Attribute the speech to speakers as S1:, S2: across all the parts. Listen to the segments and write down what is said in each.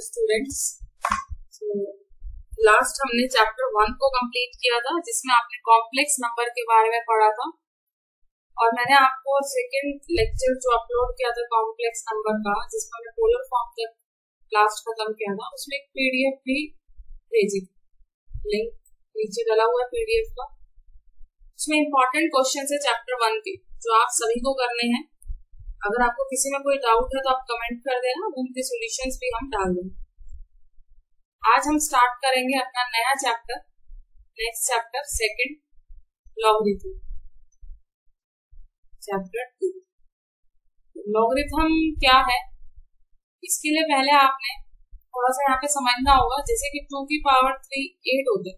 S1: Students. Last हमने chapter 1 को complete किया था जिसमें आपने कॉम्प्लेक्स नंबर के बारे में पढ़ा था और मैंने आपको सेकंड लेक्चर जो अपलोड किया था कॉम्प्लेक्स नंबर का जिसमें हमने पोलर फॉर्म तक लास्ट खत्म किया था उसमें एक पीडीएफ भी भेजी, लिंक नीचे डला हुआ है पीडीएफ का। उसमें इंपॉर्टेंट क्वेश्चन है चैप्टर 1 के जो आप सभी को करने हैं। अगर आपको किसी में कोई डाउट है तो आप कमेंट कर देना, उनके सॉल्यूशंस भी हम डाल देंगे। आज हम स्टार्ट करेंगे अपना नया chapter, next chapter second, logarithm chapter 2। Logarithm क्या है इसके लिए पहले आपने थोड़ा सा यहाँ पे समझना होगा। जैसे कि 2 की पावर 3 8 होता है,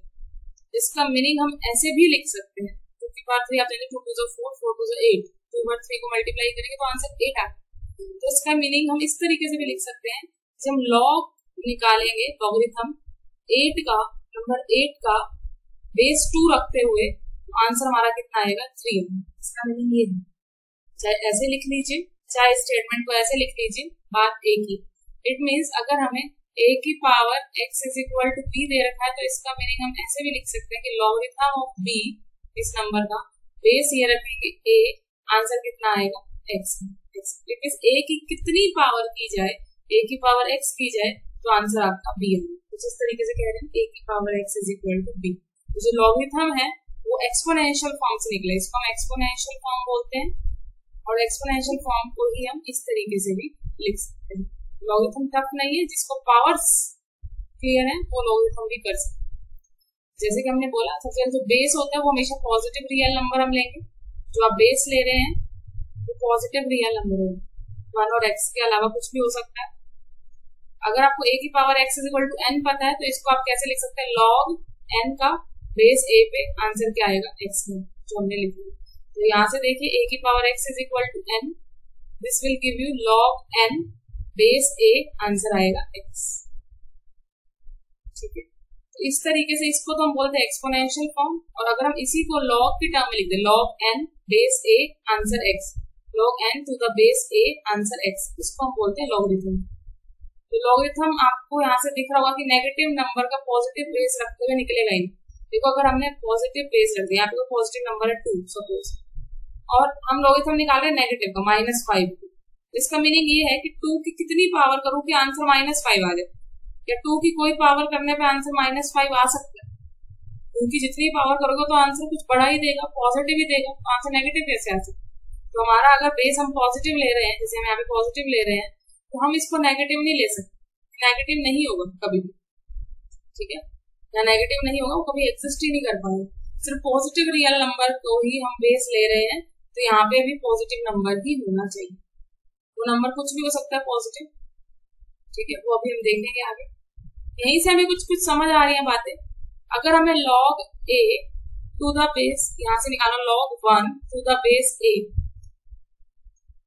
S1: जिसका मीनिंग हम ऐसे भी लिख सकते हैं। 2 की पावर 3 आप देंगे 2 2 4 4 2 8, 2 पर 3 को मल्टीप्लाई करेंगे तो आंसर 8 आता है। तो इसका मीनिंग हम इस तरीके से भी लिख सकते हैं, जब हम लॉग निकालेंगे लॉगरिथम 8 का, नंबर 8 का बेस 2 रखते हुए आंसर हमारा कितना आएगा 3। इसका मीनिंग ये है, चाहे ऐसे लिख लीजिए चाहे स्टेटमेंट को ऐसे लिख लीजिए, बात एक ही। इट मीन्स अगर हमें a की power x is equal to b दे रखा है तो इसका मीनिंग हम ऐसे भी लिख सकते हैं कि लॉगरिथम ऑफ b, इस नंबर का बेस ये रखेंगे a, आंसर कितना आएगा x। इट मीन्स a की कितनी पावर की जाए, a की पावर x की जाए तो आंसर आपका b है। कुछ इस तरीके से कह रहे हैं a की power x is equal to b। तो जो लॉगरिथम है वो एक्सपोनेंशियल फॉर्म से निकले, इसको हम एक्सपोनेंशियल फॉर्म बोलते हैं और एक्सपोनेंशियल फॉर्म को ही हम इस तरीके से भी लिख सकते हैं। लॉगरिथम टफ नहीं है, जिसको पावर्स क्लियर है वो लॉगरिथम भी कर सकते हैं। जैसे कि हमने बोला सबसे पहले जो बेस होता है वो हमेशा पॉजिटिव रियल नंबर हम लेंगे। जो आप बेस ले रहे हैं वो पॉजिटिव रियल नंबर होगा, 1 और x के अलावा कुछ भी हो सकता है। अगर आपको a की power x is equal to n पता है तो इसको आप कैसे लिख सकते हैं, log n का बेस a पे आंसर क्या आएगा x में, जो हमने लिखा। तो यहाँ से देखिए a की power x is equal to n, this will give you log n base a, answer आएगा x। ठीक है, तो इस तरीके से इसको तो हम बोलते हैं एक्सपोनेंशियल फॉर्म। और अगर हम इसी को log की टर्म में लिखते हैं, log n base a answer x, log n to the base a answer x, इसको हम बोलते हैं लॉगरिथम। तो लॉगरिथम आपको यहाँ से दिख रहा होगा कि नेगेटिव नंबर का पॉजिटिव बेस रखते हुए निकलेगा ही। देखो अगर हमने पॉजिटिव बेस रख दिया, यहाँ पे पॉजिटिव नंबर है 2 सपोज, और हम लॉगरिथम निकाल रहे हैं नेगेटिव का -5। इसका मीनिंग ये है कि 2 की कितनी पावर करूं कि आंसर -5 आ जाए, या 2 की कोई पावर करने पे आंसर -5 आ सकता है। 2 की जितनी पावर करोगे तो आंसर कुछ बड़ा ही देगा, पॉजिटिव ही देगा, तो आंसर नेगेटिव कैसे आ सकता है। तो हमारा अगर बेस हम पॉजिटिव ले रहे हैं, जैसे हम यहाँ पे पॉजिटिव ले रहे हैं, तो हम इसको नेगेटिव नहीं ले सकते, नेगेटिव नहीं होगा कभी भी। ठीक है, या नेगेटिव नहीं होगा, वो कभी एग्जिस्ट ही नहीं कर पाएगा। सिर्फ पॉजिटिव रियल नंबर को ही हम बेस ले रहे हैं, तो यहाँ पे भी पॉजिटिव नंबर ही होना चाहिए। वो नंबर कुछ भी हो सकता है पॉजिटिव, ठीक है, वो अभी हम देखेंगे आगे। यहीं से हमें कुछ समझ आ रही है बातें। अगर हमें log a to the base, यहाँ से निकालो log 1 to the base a,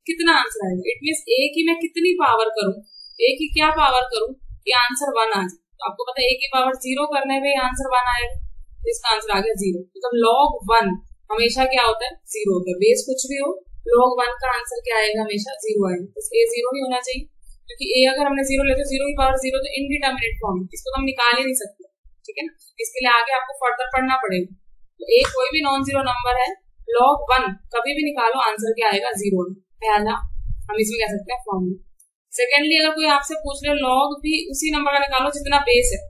S1: कितना आंसर आएगा। इट मीन्स a की मैं कितनी पावर करूं, a की क्या पावर करूं कि आंसर 1 आ जाए। तो आपको पता है a की पावर 0 करने पे आंसर 1 आएगा, इसका आंसर आ गया 0। मतलब log 1 हमेशा क्या होता है 0 होता है, बेस कुछ भी हो log 1 का आंसर क्या आएगा, हमेशा 0 आएगा। तो a 0 नहीं होना चाहिए, क्योंकि a अगर हमने 0 ले तो 0 की पावर 0 तो इनडिटर्मिनेट फॉर्म, इसको तो हम निकाल ही नहीं सकते। ठीक है ना, इसके लिए आगे आपको फर्दर पढ़ना पड़ेगा। तो a कोई भी नॉन जीरो नंबर है, log 1 कभी भी निकालो आंसर क्या आएगा 0। पहला हम इसमें कह सकते हैं फॉर्मूला। सेकेंडली अगर कोई आपसे पूछ ले log भी उसी नंबर का निकालो जितना बेस है,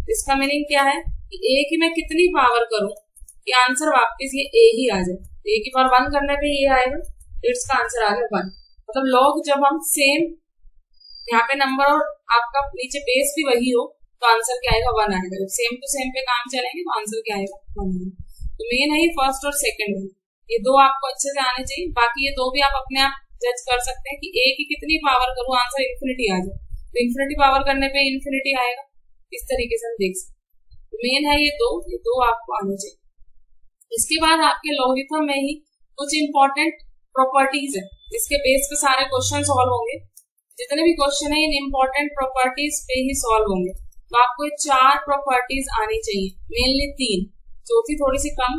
S1: इसका मीनिंग क्या है कि a की मैं कितनी पावर करूं कि आंसर वापस ये a ही आ जाए। a की पावर 1 करने पे ये आएगा, तो इसका आंसर आ गया 1। मतलब log जब हम सेम यहाँ पे नंबर और आपका नीचे बेस भी वही हो तो आंसर क्या आएगा 1 आएगा। जब सेम टू सेम पे काम चलेंगे तो आंसर क्या आएगा 1 आएगा। तो मेन है फर्स्ट और सेकंड, ये दो आपको अच्छे से आने चाहिए। बाकी ये दो भी आप अपने आप जज कर सकते हैं कि a की कितनी पावर करूं आंसर इन्फिनिटी आ जाए, तो इन्फिनिटी पावर करने पे इन्फिनिटी आएगा। इस तरीके से हम देख सकते हैं। मेन है ये दो आपको आने चाहिए। इसके बाद आपके लॉगरिथम में ही कुछ इंपॉर्टेंट प्रॉपर्टीज है, इसके बेस पे सारे क्वेश्चन सॉल्व होंगे। जितने भी क्वेश्चन है इन इंपॉर्टेंट प्रॉपर्टीज पे ही सॉल्व होंगे। तो आपको 4 प्रॉपर्टीज आनी चाहिए, मेनली 3, चौथी थोड़ी सी कम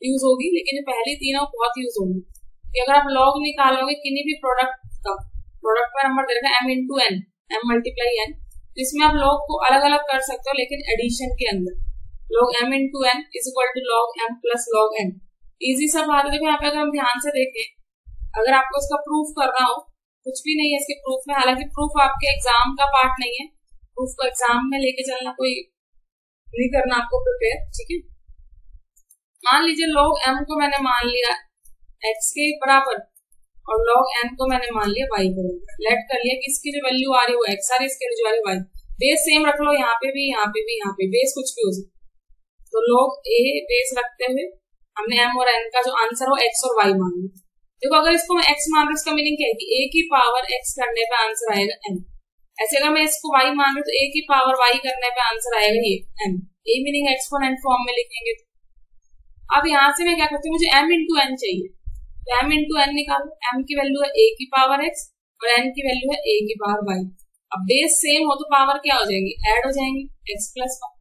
S1: यूज होगी, लेकिन पहली 3 बहुत यूज होंगी। कि अगर आप लॉग निकालोगे किन्हीं भी प्रोडक्ट का, प्रोडक्ट का नंबर दे रखा है m into n, m multiply n, इसमें आप log को अलग अलग कर सकते हो, लेकिन एडिशन के अंदर log m into n is equal to log m plus log n। Easy सा बात है। देखो यहाँ पे अगर हम ध्यान से देखें, अगर आपको इसका प्रूफ करना हो, कुछ भी नहीं है इसके प्रूफ में, हालांकि प्रूफ आपके एग्जाम का पार्ट नहीं है, प्रूफ को एग्जाम में लेके चलना कोई नहीं करना आपको प्रिपेयर, ठीक है। मान लीजिए log m को मैंने मान लिया x के बराबर और log n को मैंने मान लिया y बराबर। लेट कर लिया कि इसकी जो वैल्यू आ रही है वो x आ रही है, इसकी जो आ रही है y। बेस सेम रख लो, यहाँ पे भी, यहाँ पे भी, यहाँ पे बेस कुछ भी हो सकता। तो log a बेस रखते हुए हमने m और n का जो आंसर हो x और y मान लिया। देखो अगर इसको मैं x मान रहा हूँ, इसका मीनिंग क्या है कि a की पावर x करने पे आंसर आएगा m। ऐसे अगर मैं इसको y मान रही हूँ तो a की पावर y करने पे आंसर आएगा ये m। ये मीनिंग एक्सपोनेंट फॉर्म में लिखेंगे। अब यहाँ से मैं क्या करती हूँ, मुझे m इंटू n चाहिए, तो m इंटू n निकालो। m की वैल्यू है a की पावर x और n की वैल्यू है a की पावर y। अब बेस सेम हो तो पावर क्या हो जाएंगी, ऐड हो जाएंगी, x plus y।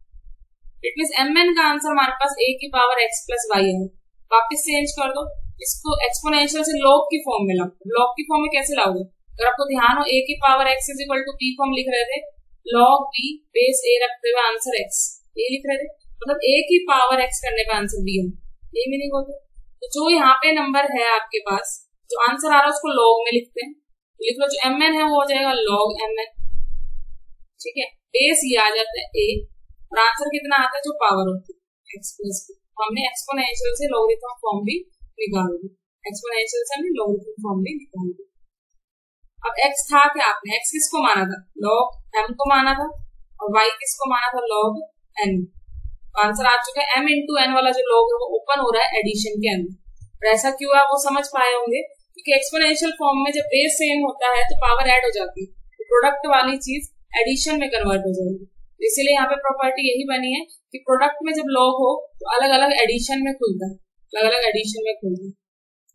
S1: It mean mn का आंसर हमारे पास a की पावर x प्लस y है। वापिस चेंज कर दो, इसको एक्सपोनेंशियल से log की फॉर्म में लाओ। log की फॉर्म में कैसे लाओगे, अगर आपको ध्यान हो a की power x is equal to b को हम लिख रहे थे log b बेस a रखते हुए आंसर x, ये लिख रहे थे, मतलब a की पावर x करने पे आंसर b है, ये मीनिंग होता है। तो जो यहाँ पे नंबर है आपके पास, जो आंसर आ रहा है उसको log में लिखते हैं, लिख लो। जो mn है वो हो जाएगा log mn, ठीक है। बेस ये आ जाता है a और आंसर कितना आता है, जो पावर होती है x प्लस b। हमने एक्सपोनेंशियल से लॉगरिथम फॉर्म भी निकाल दी, एक्सपोनेंशियल से हमने लॉगरिथम फॉर्म भी निकाल दी। अब x था क्या, आपने x किसको माना था, log m को माना था, और y किसको माना था, log n। आंसर आ चुका है। m इंटू n वाला जो log है वो ओपन हो रहा है एडिशन के अंदर। और ऐसा क्यों है वो समझ पाए होंगे, क्योंकि एक्सपोनेंशियल फॉर्म में जब बेस सेम होता है तो पावर ऐड हो जाती है, तो प्रोडक्ट वाली चीज एडिशन में कन्वर्ट हो जाएगी। इसीलिए यहाँ पे प्रॉपर्टी यही बनी है कि प्रोडक्ट में जब log हो तो अलग अलग एडिशन में खुलता है, अलग अलग एडिशन में खुलता है।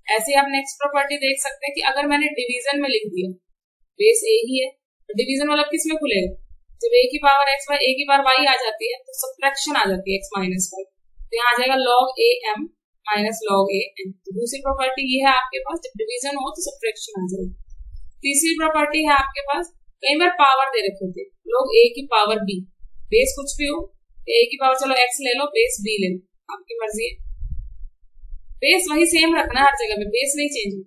S1: ऐसे आप नेक्स्ट प्रॉपर्टी देख सकते हैं कि अगर मैंने डिवीजन में लिख दिया, बेस a ही है, तो डिवीजन वाला किस में खुलेगा, जब a की पावर x बाय a की पावर y आ जाती है तो सब्ट्रैक्शन आ जाती है x माइनस y, तो यहाँ आ जाएगा log a m minus log a n। तो दूसरी प्रॉपर्टी ये है आपके पास, जब डिवीजन हो तो सब्ट्रैक्शन आ जाएगी। तीसरी प्रॉपर्टी है आपके पास, कई बार पावर दे रखे थे, log a की पावर b, बेस कुछ भी हो, a की पावर चलो x ले लो, बेस b ले लो, आपकी मर्जी है। बेस वही सेम रखना हर जगह में, बेस नहीं चेंज हो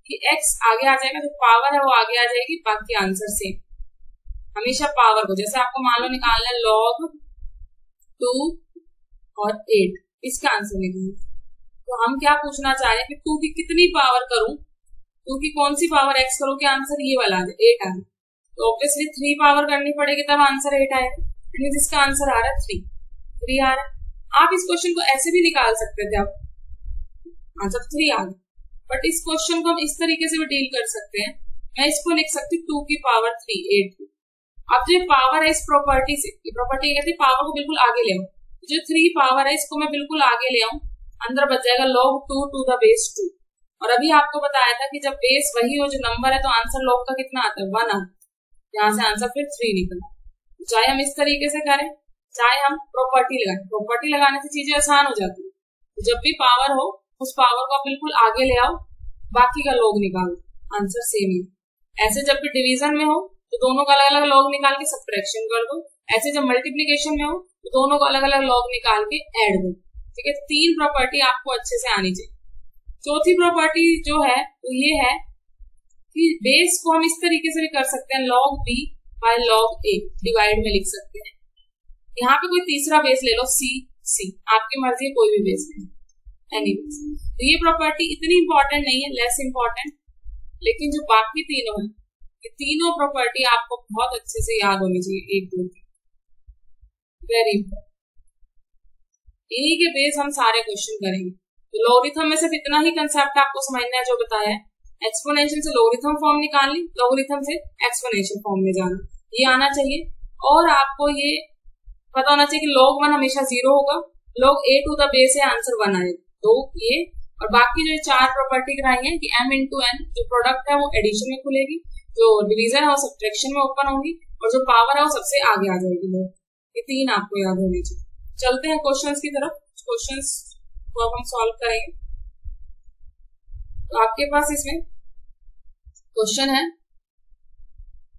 S1: कि x आगे आ जाएगा, जो पावर है वो आगे आ जाएगी, बाकी आंसर सेम। हमेशा पावर को, जैसे आपको मान लो निकालना है log 2 और 8, इसका आंसर निकालना, तो हम क्या पूछना चाह रहे हैं कि 2 की कितनी पावर करूं, 2 की कौन सी पावर x करूं कि आंसर ये वाला आ जाए, 8 आ जाए। तो ऑब्वियसली 3 पावर करनी पड़ेगी तब आंसर 8 आएगा, इसका आंसर आ रहा है 3 आ रहा है। आप इस क्वेश्चन को ऐसे भी निकाल सकते थे, आप आंसर 3 आ गया, बट इस क्वेश्चन को हम इस तरीके से भी डील कर सकते हैं। मैं इसको लिख सकती हूँ 2 की पावर 3 8। अब जो पावर है इस प्रॉपर्टी से, प्रॉपर्टी कहती है पावर को बिल्कुल आगे ले आऊं, जो 3 पावर है इसको मैं बिल्कुल आगे ले आऊं, अंदर बच जाएगा log 2 टू द बेस 2। और अभी आपको बताया था कि जब बेस वही हो जो नंबर है तो आंसर log का कितना आता है, 1 आता है, यहाँ से आंसर फिर 3 निकला। चाहे हम इस तरीके से करें, चाहे हम प्रॉपर्टी लगाएं, प्रॉपर्टी लगाने से चीजें आसान हो जाती है। तो जब भी पावर हो उस पावर को बिल्कुल आगे ले आओ, बाकी का log निकालो, आंसर सेम ही। ऐसे जब भी डिवीजन में हो तो दोनों का अलग अलग log निकाल के सब्ट्रैक्शन कर दो, ऐसे जब मल्टीप्लिकेशन में हो तो दोनों को अलग अलग log निकाल के ऐड दो, ठीक है। 3 प्रॉपर्टी आपको अच्छे से आनी चाहिए। चौथी प्रॉपर्टी जो है तो ये है कि बेस को हम इस तरीके से भी कर सकते हैं, log b by log a divide में लिख सकते हैं। यहाँ पे कोई तीसरा बेस ले लो, c, आपकी मर्जी है, कोई भी बेस नहीं, एनी बेस। तो ये प्रॉपर्टी इतनी इंपॉर्टेंट नहीं है, लेस इंपॉर्टेंट, लेकिन जो बाकी तीनों है, ये तीनों प्रॉपर्टी आपको बहुत अच्छे से याद होनी चाहिए, एक दो की, वेरी इंपॉर्टेंट। इन्हीं के बेस हम सारे क्वेश्चन करेंगे। तो लॉगरिथम में सिर्फ इतना ही कंसेप्ट आपको समझना है जो बताया है। एक्सपोनेंशियल से लॉगरिथम फॉर्म निकालनी, लॉगरिथम से एक्सपोनेंशियल फॉर्म में जाना, ये आना चाहिए। और आपको ये पता होना चाहिए कि log 1 हमेशा 0 होगा, log a to the base है आंसर 1 आएगा। तो ये और बाकी जो 4 प्रॉपर्टी कराई है कि m इंटू n जो प्रोडक्ट है वो एडिशन में खुलेगी, जो डिवीजन है वो सब्ट्रैक्शन में ओपन होगी, और जो पावर है वो सबसे आगे आ जाएगी। ये 3 आपको याद होने चाहिए। चलते हैं क्वेश्चंस की तरफ, क्वेश्चंस को अब हम सॉल्व करेंगे। तो आपके पास इसमें क्वेश्चन है,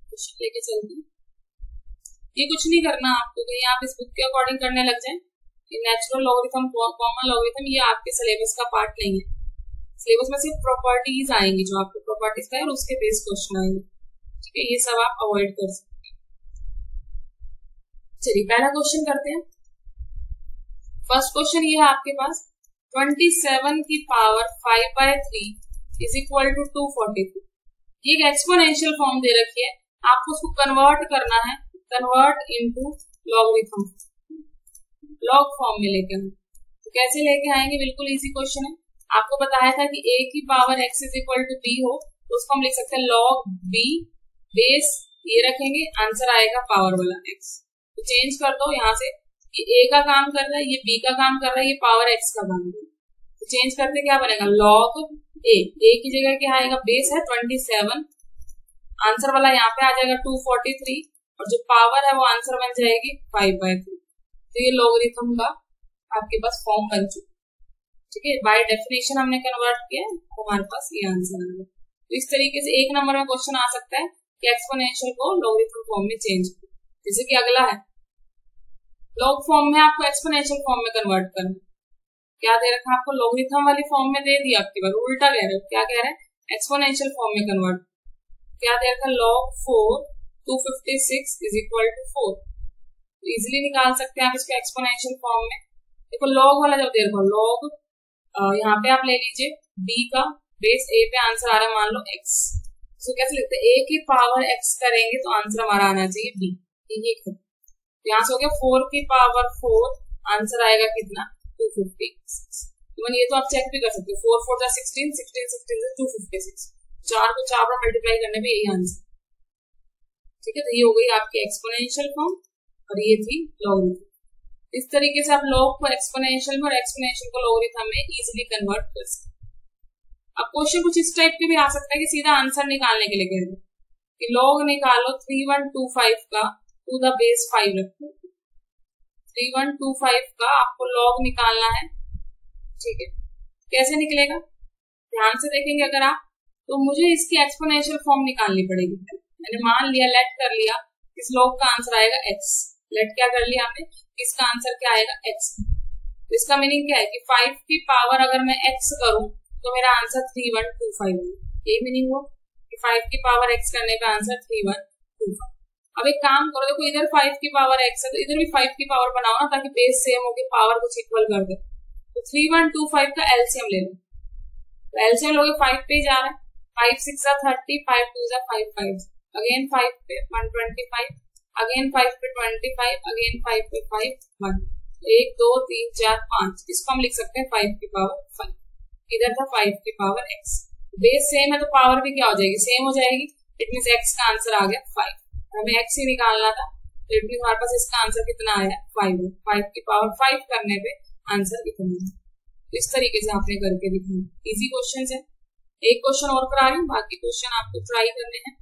S1: क्वेश्चन लेके चलते हैं। ये कुछ नहीं करना आपको, कहीं आप इस बुक के अकॉर्डिंग करने लग जाए। ये नेचुरल लॉगरिथम, कॉमन लॉगरिथम, ये आपके सिलेबस का पार्ट नहीं है। सिलेबस में सिर्फ प्रॉपर्टीज आएंगी, जो आपको प्रॉपर्टीज का है और उसके बेस क्वेश्चन आएंगे, ठीक है। ये सब आप अवॉइड कर सकते हैं। चलिए पहला क्वेश्चन करते हैं। फर्स्ट क्वेश्चन ये है आपके पास, 27 की पावर 5/3 इज इक्वल टू 242। ये एक एक्सपोनेंशियल फॉर्म दे रखी है, आपको उसको कन्वर्ट करना है, convert into logarithm, log form में लेके आए। तो कैसे लेके आएंगे, बिल्कुल इजी क्वेश्चन है। आपको बताया था कि a की power x is equal to b हो, तो उसको हम लिख सकते हैं log b, बेस ये रखेंगे, आंसर आएगा पावर वाला x। तो चेंज कर दो यहाँ से, ये a का काम कर रहा है, ये b का काम कर रहा है, ये पावर x का काम कर रहा है। तो चेंज करते क्या बनेगा, log a, a की जगह क्या आएगा, बेस है 27, आंसर वाला यहाँ पे आ जाएगा 243, और जो पावर है वो आंसर बन जाएगी 5/3। तो ये लॉगरिथम का आपके पास फॉर्म बन चुका, ठीक है। बाय डेफिनेशन हमने कन्वर्ट किया, तो हमारे पास ये आंसर आ गया। तो इस तरीके से एक नंबर में क्वेश्चन आ सकता है कि एक्सपोनेंशियल को लॉगरिथम फॉर्म में चेंज करो। जैसे कि अगला है, लॉग फॉर्म में आपको एक्सपोनेंशियल फॉर्म में कन्वर्ट करना। क्या दे रखा है आपको, लॉगरिथम वाली फॉर्म में दे दिया, आपके पास उल्टा कह रहे हो, क्या कह रहे हैं, एक्सपोनेंशियल फॉर्म में कन्वर्ट। क्या दे रखा है, log 4 256 is equal to 4। Easily निकाल सकते हैं आप इसको एक्सपोनेंशियल फॉर्म में। देखो लॉग वाला जब दे रखा लॉग, यहाँ पे आप ले लीजिए b का बेस a पे आंसर आ रहा है मान लो x, तो कैसे लिखते हैं, a की पावर x करेंगे तो आंसर हमारा आना चाहिए b, ठीक है। तो यहाँ से हो गया 4 की पावर 4, आंसर आएगा कितना, 256। इवन ये तो आप चेक भी कर सकते हो, 4 4 16, 16 16 से 256, 4 को 4 पर मल्टीप्लाई करने पे यही आंसर, ठीक है। तो ये हो गई आपकी एक्सपोनेंशियल फॉर्म और ये थी लॉगरिथम। इस तरीके से आप लॉग को एक्सपोनेंशियल में और एक्सपोनेंशियल को लॉगरिथम में इजीली कन्वर्ट कर सकते हैं। अब क्वेश्चन कुछ इस टाइप के भी आ सकता है कि सीधा आंसर निकालने के लिए कह दो कि लॉग निकालो 3125 का टू द बेस 5 रखो। 3125 का आपको लॉग निकालना है, ठीक है। कैसे निकलेगा, ध्यान से देखेंगे अगर आप, तो मुझे इसकी एक्सपोनेंशियल फॉर्म निकालनी पड़ेगी। मैंने मान लिया, लेट कर लिया, इस लॉग का आंसर आएगा x। लेट क्या कर लिया हमने, इसका आंसर क्या आएगा x। तो इसका मीनिंग क्या है कि 5 की पावर अगर मैं x करूं तो मेरा आंसर 3125 है। ये मीनिंग हो कि 5 की पावर x करने का आंसर 3125। अब एक काम करो, देखो इधर 5 की पावर x है तो इधर भी 5 की पावर बनाओ ना, ताकि बेस सेम हो के पावर कुछ इक्वल कर दे। तो 3125 का एलसीएम ले लो, तो एलसीएम लोगे 5 पे ही जा रहा है, 5 6 30, 5 2 5 5, अगेन 5 पे 125, अगेन 5 पे 25, अगेन 5 पे 5 1, 1 2 3 4 5, इसको हम लिख सकते हैं 5 की पावर 5। इधर था 5 की पावर x, बेस सेम है तो पावर भी क्या हो जाएगी, सेम हो जाएगी। इट मीन x का आंसर आ गया 5। हमें x ही निकालना था, तो इट मीन हमारे पास इसका आंसर कितना आया 5। 5 की पावर 5 करने पे आंसर इतना है। तो इस तरीके से आपने करके दिखाना, इजी क्वेश्चन है। एक क्वेश्चन और करा रही हूँ, बाकी क्वेश्चन आपको ट्राई करने हैं,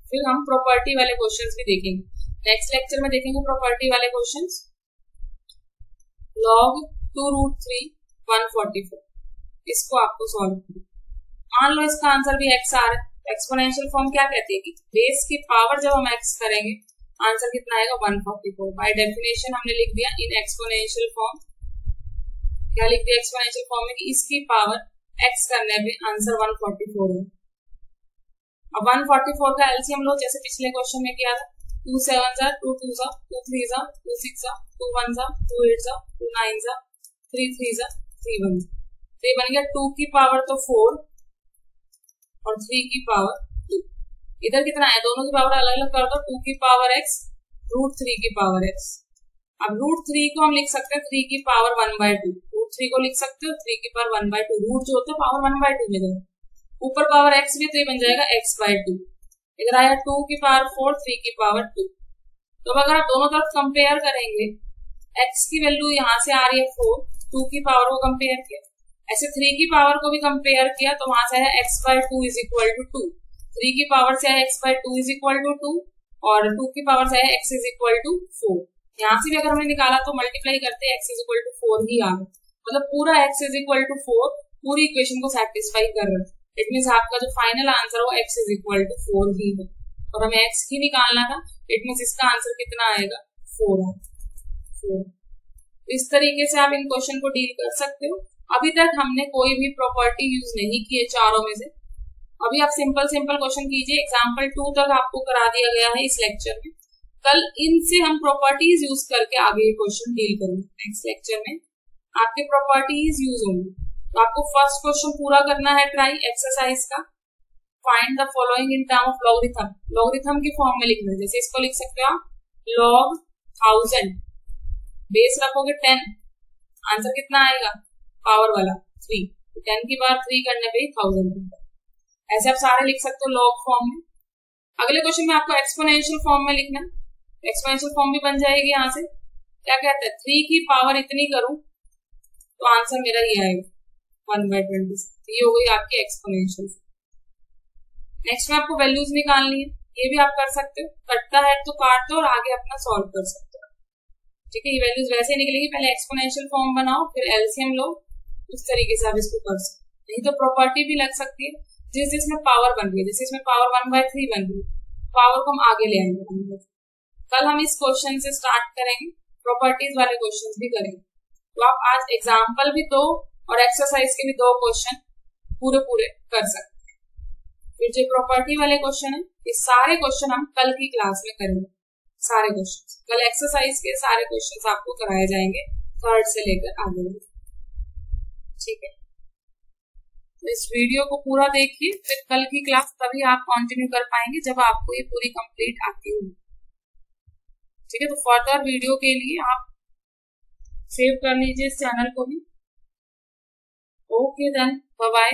S1: फिर हम प्रॉपर्टी वाले क्वेश्चंस भी देखेंगे। नेक्स्ट लेक्चर में देखेंगे प्रॉपर्टी वाले क्वेश्चंस। log 2√3 144, इसको आपको सॉल्व करना। मान लो इसका आंसर भी x आ रहा है। एक्सपोनेंशियल फॉर्म क्या कहती है कि बेस की पावर जब हम x करेंगे आंसर कितना आएगा 144। बाय डेफिनेशन हमने लिख दिया इन एक्सपोनेंशियल फॉर्म, क्या लिख दिया एक्सपोनेंशियल फॉर्म में कि इसकी पावर x करने पे आंसर 144 है। अब 144 का एलसीएम लो, जैसे पिछले क्वेश्चन में किया था, 2 7 2 2 2 3 2 6 2 1 2 8 2 9 3 3 3 1। तो ये बन गया 2 की पावर तो 4 और 3 की पावर 2। इधर कितना है, दोनों की पावर अलग अलग कर दो, 2 की पावर x √3 की पावर x। अब √3 को हम लिख सकते हैं 3 की पावर 1/2। √3 को लिख सकते हो 3 की पावर 1/2, रूट जो होता है पावर 1/2 में जाए, ऊपर पावर x भी तो ये बन जाएगा x/2। इधर आया 2 की पावर 4, 3 की पावर 2। तो अगर आप दोनों तरफ कंपेयर करेंगे, x की वैल्यू यहाँ से आ रही है 4, 2 की पावर को कंपेयर किया, ऐसे 3 की पावर को भी कंपेयर किया तो वहां से आया x/2 इज इक्वल टू 2। 3 की पावर से आया x/2 इज इक्वल टू 2 और 2 की पावर से आया x इज इक्वल टू 4। यहाँ से भी अगर हमने निकाला तो मल्टीप्लाई करते x इज इक्वल टू 4 ही आ गया, मतलब पूरा x इज इक्वल टू 4 पूरी इक्वेशन को सेटिस्फाई कर रहा है। इट मीन्स आपका जो फाइनल आंसर हो x इज इक्वल टू 4 ही है। और हमें x ही निकालना था, इट मींस इसका आंसर कितना आएगा 4 4। इस तरीके से आप इन क्वेश्चन को डील कर सकते हो। अभी तक हमने कोई भी प्रॉपर्टी यूज नहीं की है चारों में से। अभी आप सिंपल क्वेश्चन कीजिए। एग्जाम्पल 2 तक आपको करा दिया गया है इस लेक्चर में। कल इनसे हम प्रॉपर्टीज यूज करके आगे क्वेश्चन डील करेंगे। नेक्स्ट लेक्चर में आपके प्रॉपर्टीज यूज होंगी। तो आपको फर्स्ट क्वेश्चन पूरा करना है ट्राई एक्सरसाइज का। Find the following in term of logarithm. Logarithm की फॉर्म में लिखना है। जैसे इसको लिख सकते हो आप log 1000, बेस रखोगे 10, आंसर कितना आएगा पावर वाला 3। 10 की पावर 3 करने पे 1000। ऐसे आप सारे लिख सकते हो लॉग फॉर्म में। अगले क्वेश्चन में आपको एक्सपोनेंशियल फॉर्म में लिखना है। एक्सपोनेंशियल फॉर्म भी बन जाएगी। यहाँ से क्या कहते हैं 3 की पावर इतनी करूं तो आंसर मेरा ये आएगा 1/20। ये हो गई आपकी एक्सपोनेंशियल। नेक्स्ट में आपको वैल्यूज निकालनी है। ये भी आप कर सकते हो, कटता है तो काट दो और आगे अपना सॉल्व कर सकते हो। ठीक है, ये वैल्यूज वैसे निकलेगी। पहले एक्सपोनेंशियल फॉर्म बनाओ, फिर एलसीएम लो। उस तरीके से आप इसको कर सकते हो। नहीं तो प्रॉपर्टी भी लग सकती है जिसमें पावर बन रही है। जैसे इसमें पावर 1/3 बन रही है, पावर को हम आगे ले आएंगे। कल हम इस क्वेश्चन से स्टार्ट करेंगे, प्रॉपर्टीज वाले क्वेश्चन भी करेंगे। तो आप आज एग्जाम्पल भी 2 और एक्सरसाइज के भी 2 क्वेश्चन पूरे कर सकते हैं। फिर जो प्रॉपर्टी वाले क्वेश्चन है, ये सारे क्वेश्चन हम कल की क्लास में करेंगे। सारे क्वेश्चन कल एक्सरसाइज के सारे क्वेश्चन आपको कराए जाएंगे 3rd से लेकर आगे। ठीक है, इस वीडियो को पूरा देखिए, फिर कल की क्लास तभी आप कंटिन्यू कर पाएंगे जब आपको ये पूरी कंप्लीट आती होगी। ठीक है, तो फर्दर वीडियो के लिए आप सेव कर लीजिए इस चैनल को भी। Okay then, bye bye.